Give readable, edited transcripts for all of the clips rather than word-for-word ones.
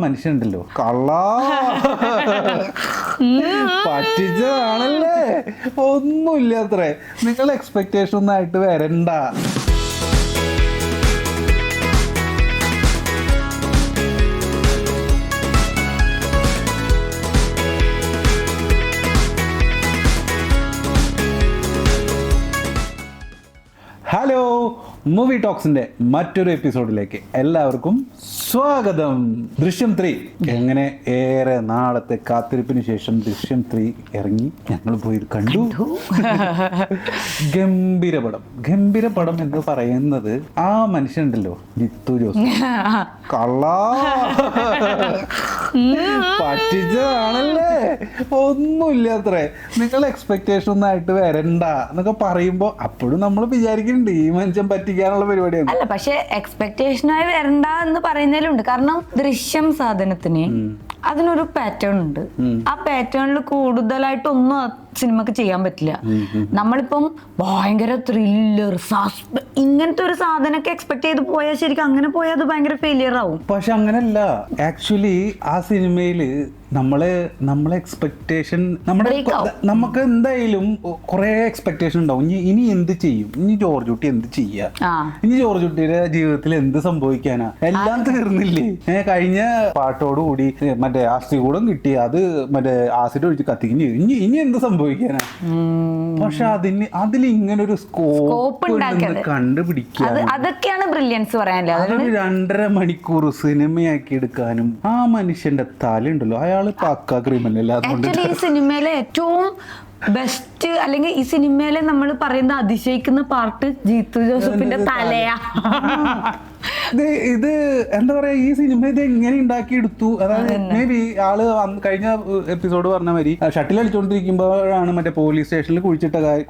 മനുഷ്യനുണ്ടല്ലോ കള്ളാ പറ്റിച്ചതാണല്ലേ, ഒന്നുമില്ല അത്രേ. നിങ്ങൾ എക്സ്പെക്ടേഷൻ ഒന്നും ആയിട്ട് വരണ്ട. ഹലോ, മൂവി ടോക്സിന്റെ മറ്റൊരു എപ്പിസോഡിലേക്ക് എല്ലാവർക്കും സ്വാഗതം. ദൃശ്യം 3 എങ്ങനെ ഏറെ നാളത്തെ കാത്തിരിപ്പിന് ശേഷം ദൃശ്യം 3 ഇറങ്ങി, ഞങ്ങൾ പോയി കണ്ടു. ഗംഭീര പടം എന്ന് പറയുന്നത് ആ മനുഷ്യനുണ്ടല്ലോ ജിത്തു ജോസഫ്, കള്ളാ പറ്റിച്ചതാണല്ലേ, ഒന്നുമില്ല അത്രേ. നിങ്ങൾ എക്സ്പെക്ടേഷൻ ഒന്നും ആയിട്ട് വരണ്ട എന്നൊക്കെ പറയുമ്പോ അപ്പോഴും നമ്മൾ വിചാരിക്കുന്നുണ്ട് ഈ മനുഷ്യൻ പറ്റിക്കാനുള്ള പരിപാടിയാണ്. അല്ല, പക്ഷെ എക്സ്പെക്ടേഷനായി വരണ്ട എന്ന് പറയുന്നതിലുണ്ട്. കാരണം ദൃശ്യം സാധനത്തിന് അതിനൊരു പാറ്റേൺ ഉണ്ട്. ആ പാറ്റേണിൽ കൂടുതലായിട്ടൊന്നും സിനിമക്ക് ചെയ്യാൻ പറ്റില്ല. നമ്മളിപ്പം ഭയങ്കര ത്രില്ലർ ഇങ്ങനത്തെ ഒരു സാധനമൊക്കെ എക്സ്പെക്ട് ചെയ്ത് പോയാൽ ശരിക്കും അങ്ങനെ പോയാൽ അത് ഭയങ്കര ഫെയിലിയർ ആവും. പക്ഷെ അങ്ങനല്ല. ആക്ച്വലി ആ സിനിമയില് നമ്മളെ എക്സ്പെക്ടേഷൻ നമുക്ക് എന്തായാലും കുറെ എക്സ്പെക്ടേഷൻ ഉണ്ടാവും. ഇനി എന്ത് ചെയ്യും, ഇനി ജോർജ് കുട്ടി എന്ത് ചെയ്യാ, ഇനി ജോർജ് കുട്ടിയുടെ ജീവിതത്തിൽ എന്ത് സംഭവിക്കാനാ, എല്ലാം തീർന്നില്ലേ. കഴിഞ്ഞ പാട്ടോടുകൂടി മറ്റേ ആസ്തികൂടം കിട്ടി, അത് മറ്റേ ആസിഡ് ഒഴിച്ച് കത്തിക്കുകയും ചെയ്തു. ഇനി എന്ത് സംഭവിക്കാനാ. പക്ഷെ അതിൽ ഇങ്ങനെ ഒരു സ്കോപ്പ് കണ്ടുപിടിക്കാൻ, അതൊക്കെയാണ് ബ്രില്യൻസ് പറയാനല്ലേ. അതൊരു 2.5 മണിക്കൂർ സിനിമയാക്കി എടുക്കാനും ആ മനുഷ്യന്റെ തലുണ്ടല്ലോ. അയാള് പക്കാ ക്രിമിനൽ. ആക്ച്വലി ഈ സിനിമയിലെ ഏറ്റവും ബെസ്റ്റ്, അല്ലെങ്കിൽ ഈ സിനിമയിലെ നമ്മൾ പറയുന്ന അതിശയിക്കുന്ന പാർട്ട് ജിത്തു ജോസഫിന്റെ തലയാ. ഇത് എന്താ പറയാ, ഈ സിനിമ ഇത് എങ്ങനെ ഉണ്ടാക്കിയെടുത്തു. അതായത് മേ ബി ആള് കഴിഞ്ഞ എപ്പിസോഡ് പറഞ്ഞ മാതിരി ഷട്ടിൽ കളിച്ചോണ്ടിരിക്കുമ്പോഴാണ് മറ്റേ പോലീസ് സ്റ്റേഷനിൽ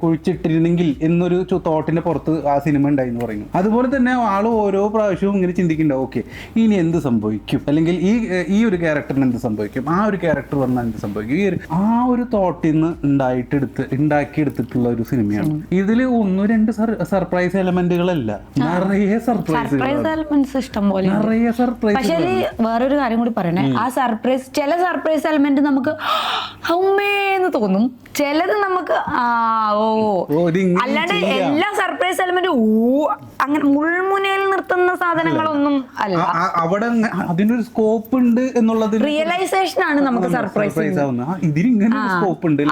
കുഴിച്ചിട്ടിരുന്നെങ്കിൽ എന്നൊരു തോട്ടിന്റെ പുറത്ത് ആ സിനിമ ഉണ്ടായി എന്ന് പറയുന്നു. അതുപോലെ തന്നെ ആള് ഓരോ പ്രാവശ്യവും ഇങ്ങനെ ചിന്തിക്കുന്നുണ്ടാവും, ഓക്കെ ഇനി എന്ത് സംഭവിക്കും, അല്ലെങ്കിൽ ഈ ഒരു ക്യാരക്ടറിന് എന്ത് സംഭവിക്കും, ആ ഒരു ക്യാരക്ടർ വന്നാൽ എന്ത് സംഭവിക്കും. ആ ഒരു തോട്ടിൽ നിന്ന് ഉണ്ടാക്കിയെടുത്തിട്ടുള്ള ഒരു സിനിമയാണ്. ഇതില് 1-2 സർപ്രൈസ് എലമെന്റുകളല്ല, നിറയെ സർപ്രൈസുകൾ, ഇഷ്ടം പോലെ. പക്ഷേ വേറൊരു കാര്യം കൂടി പറയണേ, ആ സർപ്രൈസ്, ചില സർപ്രൈസ് എലമെന്റ് നമുക്ക് അമ്മേന്ന് തോന്നും, ചിലത് നമുക്ക് അല്ലാണ്ട് എല്ലാ സർപ്രൈസ് എലമെന്റും അങ്ങനെ മുൾമുനയിൽ നിർത്തുന്ന സാധനങ്ങളൊന്നും അല്ല. അവിടെ അതിനൊരു സ്കോപ്പ് ഉണ്ട് എന്നുള്ളത് റിയലൈസേഷൻ ആണ് നമുക്ക് സർപ്രൈസ്. ഇതിനിങ്ങനെ സ്കോപ്പ് ഉണ്ട്,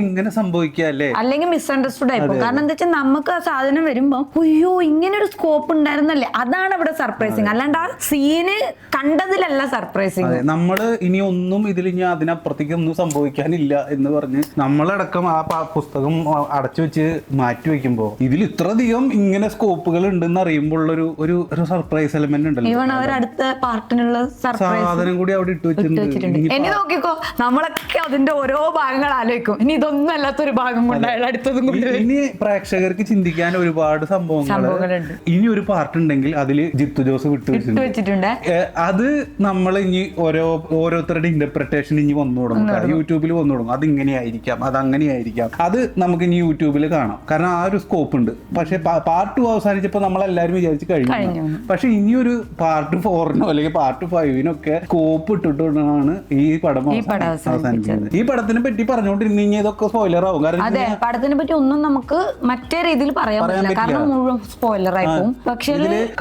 ഇങ്ങനെ സംഭവിക്കല്ലേ, അല്ലെങ്കിൽ മിസ്അണ്ടർസ്റ്റുഡ് ആയിപ്പോ. കാരണം എന്താ വെച്ചാൽ നമുക്ക് ആ സാധനം വരുമ്പോ അയ്യോ ഇങ്ങനെ ഒരു സ്കോപ്പ് ഉണ്ടായിരുന്നല്ലേ, അതാണ് ഇവിടെ സർപ്രൈസിങ്. അല്ലാണ്ട് ആ സീന് കണ്ടതിലല്ല സർപ്രൈസിങ്. നമ്മള് ഇനി ഒന്നും ഇതിൽ ഇനി അതിനപ്പുറത്തേക്ക് ഒന്നും സംഭവിക്കാനില്ല എന്ന് പറഞ്ഞ് നമ്മളടക്കം ആ പുസ്തകം അടച്ചു വെച്ച് മാറ്റി വെക്കുമ്പോ ഇതിൽ ഇത്രയധികം ഇങ്ങനെ സ്കോപ്പുകൾ ഉണ്ടെന്ന് അറിയുമ്പോൾ ഒരു സർപ്രൈസ് എലമെന്റ് ഉണ്ടല്ലോ. അടുത്ത പാർട്ടിനുള്ള സാധനം കൂടി അവിടെ ഇട്ട് വെച്ചിട്ടുണ്ട്. ഇനി നോക്കിക്കോ, നമ്മളൊക്കെ അതിന്റെ ഓരോ ഭാഗങ്ങൾ ആലോചിക്കും, ഇനി ഇതൊന്നും അല്ലാത്തൊരു ഭാഗം കൊണ്ടാണ് അടുത്തതും കൂടി. ഇനി പ്രേക്ഷകർക്ക് ചിന്തിക്കാൻ ഒരുപാട് സംഭവങ്ങളുണ്ട്. ഇനി ഒരു പാർട്ട് ഉണ്ടെങ്കിൽ അതില് ജിത്തു ജോസ് വിട്ടുവെച്ചിട്ടുണ്ട്. അത് നമ്മൾ ഇനി ഓരോരുത്തരുടെ ഇന്റർപ്രിട്ടേഷൻ ഇനി വന്നു തുടങ്ങും, യൂട്യൂബിൽ വന്നു തുടങ്ങും. അത് ഇങ്ങനെയായിരിക്കാം, അത് അങ്ങനെയായിരിക്കാം, അത് നമുക്ക് ഇനി യൂട്യൂബിൽ കാണാം. കാരണം ആ ഒരു സ്കോപ്പ് ഉണ്ട്. പക്ഷെ പാർട്ട് 2 അവസാനിച്ചപ്പോ നമ്മളെല്ലാരും വിചാരിച്ച് കഴിഞ്ഞു. പക്ഷെ ഇനിയൊരു പാർട്ട് 4-നോ അല്ലെങ്കിൽ പാർട്ട് 5-നൊക്കെ സ്കോപ്പ് ഇട്ടിട്ടാണ് ഈ പടം അവസാനിക്കുന്നത്. ഈ പടത്തിനെ പറ്റി പറഞ്ഞുകൊണ്ടിരുന്ന ഇതൊക്കെ സ്പോയിലർ ആവും. കാരണം പടത്തിനെ പറ്റി ഒന്നും നമുക്ക് മറ്റേ രീതിയിൽ പറയാൻ പറ്റില്ല, കാരണം മുഴുവൻ സ്പോയിലർ ആയി പോകും. പക്ഷേ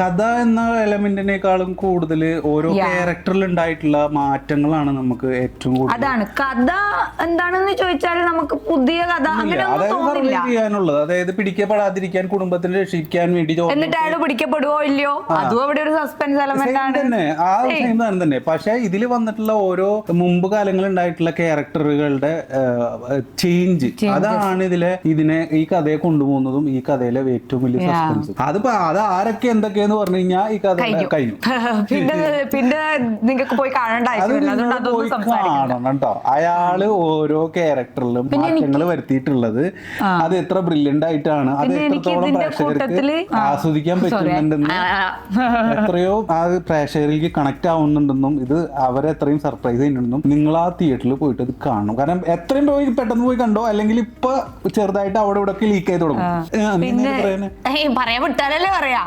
കഥ എന്ന എലമെന്റിനേക്കാളും കൂടുതൽ ഓരോ ക്യാരക്ടറിൽ ഉണ്ടായിട്ടുള്ള മാറ്റങ്ങളാണ് നമുക്ക് ഏറ്റവും കൂടുതൽ. അതാണ് കഥ എന്താണെന്ന് ചോദിച്ചാൽ നമുക്ക് പുതിയ കഥ ചെയ്യാനുള്ളത്. അതായത് പിടിക്കപ്പെടാതിരിക്കാൻ, കുടുംബത്തിനെ രക്ഷിക്കാൻ വേണ്ടി. എന്നിട്ട് അയാൾ പിടിക്കപ്പെടുവോ ഇല്ലയോ, അതും അവിടെ ഒരു സസ്പെൻസ് എലമെന്റ് ആണ്. ആ സെയിം തന്നെ. പക്ഷെ ഇതിൽ വന്നിട്ടുള്ള ഓരോ മുമ്പ് കാലങ്ങളിൽ ഉണ്ടായിട്ടുള്ള ക്യാരക്ടറുകളുടെ ചേഞ്ച്, അതാണ് ഇതിനെ ഈ കഥയെ കൊണ്ടുപോകുന്നതും ഈ കഥയിലെ ഏറ്റവും വലിയ സസ്പെൻസ്. അത് ആരൊക്കെ എന്തൊക്കെയെന്ന് പറഞ്ഞു കഴിഞ്ഞാൽ ഈ കഥ കഴിഞ്ഞു. പിന്നെ നിങ്ങൾക്ക് പോയി കാണേണ്ട ആവശ്യമില്ല. കാണണം കേട്ടോ. അയാള് ഓരോ ക്യാരക്ടറിൽ മാറ്റങ്ങൾ വരുത്തിയിട്ടുള്ളത് അത് എത്ര ബ്രില്യന്റ് ആയിട്ടാണ്, അത് എത്രത്തോളം പ്രേക്ഷകർക്ക് ആസ്വദിക്കാൻ പറ്റുന്നുണ്ടെന്നും എത്രയോ ആ പ്രേക്ഷകരിലേക്ക് കണക്ട് ആവുന്നുണ്ടെന്നും ഇത് അവരെ എത്രയും സർപ്രൈസ് ചെയ്യുന്നുണ്ടെന്നും നിങ്ങൾ ആ തിയേറ്ററിൽ പോയിട്ട് അത് കാണണം. കാരണം എത്രയും പോയി പെട്ടെന്ന് പോയി കണ്ടോ, അല്ലെങ്കിൽ ഇപ്പൊ ചെറുതായിട്ട് അവിടെ ഇവിടെ ഒക്കെ ലീക്ക് ചെയ്ത് തുടങ്ങും. പറയാൻ വിട്ടാലല്ലേ പറയാ.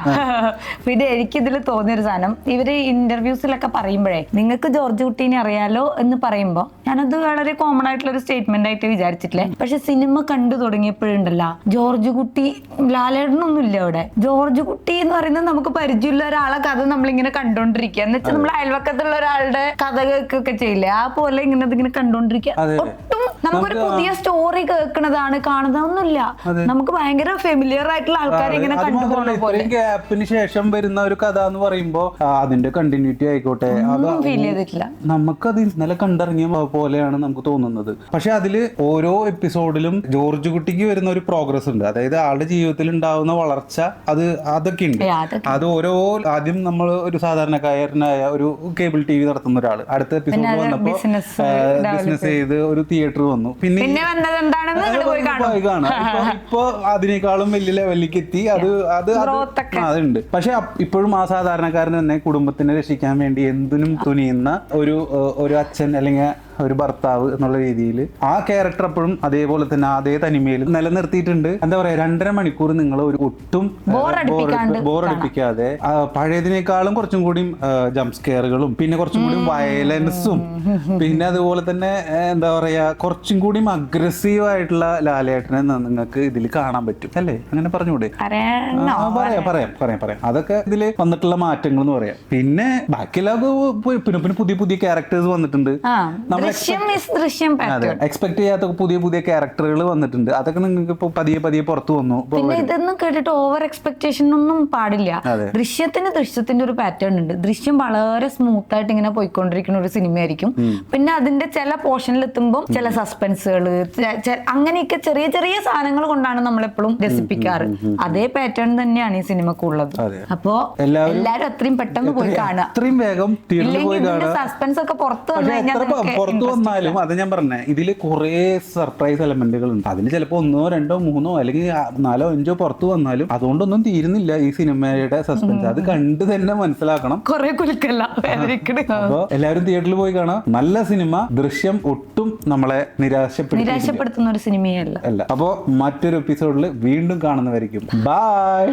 പിന്നെ എനിക്കിതിൽ തോന്നിയൊരു സാധനം, ഇവര് ഇന്റർവ്യൂസിലൊക്കെ പറയുമ്പോഴേ നിങ്ങൾക്ക് ജോർജ് കുട്ടീനെ അറിയാലോ എന്ന് പറയുമ്പോ ഞാനത് വളരെ കോമൺ ആയിട്ടുള്ള ഒരു സ്റ്റേറ്റ്മെന്റ് ആയിട്ട് വിചാരിച്ചിട്ടില്ലേ. പക്ഷെ സിനിമ കണ്ടു തുടങ്ങിയപ്പോഴുണ്ടല്ലോ ജോർജ് കുട്ടി, ലാലേട്ടനൊന്നും ഇല്ല അവിടെ. ജോർജ് കുട്ടി എന്ന് പറയുന്നത് നമുക്ക് പരിചയമുള്ള ഒരാളെ കഥ നമ്മളിങ്ങനെ കണ്ടോണ്ടിരിക്കുക, എന്ന് വെച്ചാൽ നമ്മൾ അയൽവക്കത്തുള്ള ഒരാളുടെ കഥ കേൾക്കുകയൊക്കെ ചെയ്യില്ലേ, ആ പോലെ ഇങ്ങനെ കണ്ടോണ്ടിരിക്കുക. ഒട്ടും നമുക്കൊരു പുതിയ സ്റ്റോറി കേൾക്കണതാണ് കാണുന്നതൊന്നുമില്ല. നമുക്ക് ഭയങ്കര ഫെമിലിയർ ആയിട്ടുള്ള ആൾക്കാരെ ഇങ്ങനെ കണ്ടുപോകുന്ന പോലെ. ഗ്യാപ്പിന് ശേഷം വരുന്ന ഒരു കഥ എന്ന് പറയുമ്പോ അതിന്റെ കണ്ടിന്യൂറ്റി ആയിക്കോട്ടെ, ഫീൽ ചെയ്തിട്ടില്ല. നമുക്കത് ഇന്നലെ കണ്ടിറങ്ങിയ പോലെയാണ് നമുക്ക് തോന്നുന്നത്. പക്ഷെ അതില് ഓരോ എപ്പിസോഡിലും ജോർജ് കുട്ടിക്ക് വരുന്ന ഒരു പ്രോഗ്രസ് ഉണ്ട്. അതായത് ആളുടെ ജീവിതത്തിൽ ഉണ്ടാവുന്ന വളർച്ച അതൊക്കെ ഉണ്ട്. അത് ഓരോ ആദ്യം നമ്മൾ ഒരു സാധാരണക്കാരനായ ഒരു കേബിൾ ടി വി നടത്തുന്ന ഒരാൾ അടുത്ത എപ്പിസോഡ് വന്നപ്പോ ബിസിനസ് ചെയ്ത് ഒരു തിയേറ്റർ വന്നു. പിന്നെ പോയി കാണാം. ഇപ്പൊ അതിനേക്കാളും വലിയ ലെവലിലേക്ക് എത്തി. അതുണ്ട്. പക്ഷെ ഇപ്പോഴും ആ സാധാരണക്കാരൻ തന്നെ കുടുംബത്തിനെ രക്ഷിക്കാൻ വേണ്ടി എന്തിനും തുനിയുന്ന ഒരു അച്ഛൻ അല്ലെങ്കിൽ ഒരു ഭർത്താവ് എന്നുള്ള രീതിയിൽ ആ ക്യാരക്ടർ എപ്പോഴും അതേപോലെ തന്നെ അതേ തനിമയിൽ നിലനിർത്തിയിട്ടുണ്ട്. എന്താ പറയാ, 2.5 മണിക്കൂർ നിങ്ങൾ ഒരു ഒട്ടും ബോറടിപ്പിക്കാതെ പഴയതിനേക്കാളും കുറച്ചും കൂടി ജംപ് സ്കെയറുകളും പിന്നെ കുറച്ചും കൂടി വയലൻസും പിന്നെ അതുപോലെ തന്നെ എന്താ പറയാ കുറച്ചും കൂടി അഗ്രസീവ് ആയിട്ടുള്ള ലാലേട്ടനെ നിങ്ങൾക്ക് ഇതിൽ കാണാൻ പറ്റും അല്ലേ? അങ്ങനെ പറഞ്ഞൂടെ? പറയാം. അതൊക്കെ ഇതില് വന്നിട്ടുള്ള മാറ്റങ്ങൾ എന്ന് പറയാം. പിന്നെ ബാക്കിയെല്ലാം പിന്നെ പുതിയ ക്യാരക്ടേഴ്സ് വന്നിട്ടുണ്ട്. എക്സ്പെക്ട് ചെയ്യാത്ത പുതിയ ക്യാരക്ടറുകൾ വന്നിട്ടുണ്ട്. അതൊക്കെ നിങ്ങൾക്ക് ഇപ്പൊ പതിയെ പുറത്തു വന്നു. പിന്നെ ഇതൊന്നും കേട്ടിട്ട് ഓവർ എക്സ്പെക്ടേഷൻ ഒന്നും പാടില്ല. ദൃശ്യത്തിന്റെ ഒരു പാറ്റേൺ ഉണ്ട്. ദൃശ്യം വളരെ സ്മൂത്ത് ആയിട്ട് ഇങ്ങനെ പോയിക്കൊണ്ടിരിക്കുന്ന ഒരു സിനിമയായിരിക്കും. പിന്നെ അതിന്റെ ചില പോർഷനിൽ എത്തുമ്പോൾ ചില സസ്പെൻസുകൾ അങ്ങനെയൊക്കെ ചെറിയ ചെറിയ സാധനങ്ങൾ കൊണ്ടാണ് നമ്മളെപ്പോഴും രസിപ്പിക്കാറ്. അതേ പാറ്റേൺ തന്നെയാണ് ഈ സിനിമക്കുള്ളത്. അപ്പോ എല്ലാരും അത്രയും പെട്ടെന്ന് പോയി കാണുക. സസ്പെൻസ് ഒക്കെ പുറത്തു വന്നു കഴിഞ്ഞാൽ വന്നാലും അത് ഞാൻ പറഞ്ഞേ, ഇതില് കുറെ സർപ്രൈസ് എലമെന്റുകൾ ഉണ്ട്. അതിന് ചിലപ്പോ 1, 2, 3 അല്ലെങ്കിൽ 4, 5 പുറത്തു വന്നാലും അതുകൊണ്ടൊന്നും തീരുന്നില്ല ഈ സിനിമയുടെ സസ്പെൻസ്. അത് കണ്ട് തന്നെ മനസ്സിലാക്കണം. അപ്പൊ എല്ലാവരും തിയേറ്ററിൽ പോയി കാണാം. നല്ല സിനിമ. ദൃശ്യം ഒട്ടും നമ്മളെ നിരാശപ്പെടുത്തുന്ന ഒരു സിനിമയല്ല. അപ്പൊ മറ്റൊരു എപ്പിസോഡിൽ വീണ്ടും കാണുന്നവരിക്കും. ബൈ.